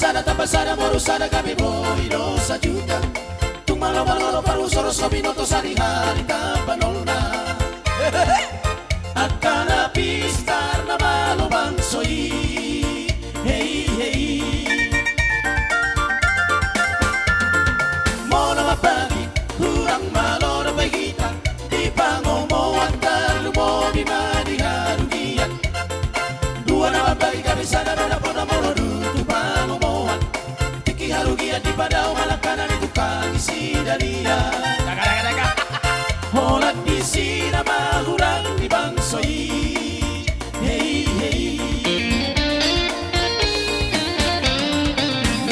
Tapasada morusada kami boiro sa juta Tumalo malolo parusoro sobinoto sari-hari kapanolna Akana pistar na malobang soy Hey hey Mono mapagi hurang maloro bagita Di pangomo antar lumobi madiharugian Dua na mapagi kami sana na molo dutu pangomoan Harugia di padao malakana ni tukang isi dalia Holat di sina mahurang di bangsoi Hey hey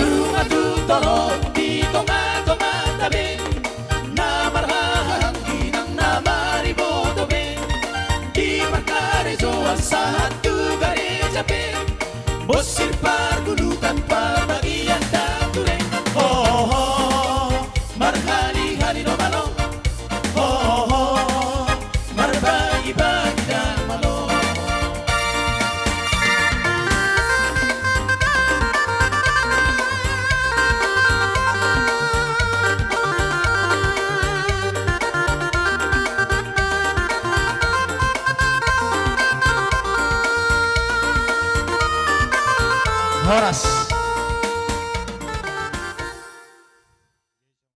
Lunga tutolo di tonga-tonga tabi Na marhahang ginang na maribodo ben Di markarezo asahat tu gareja ben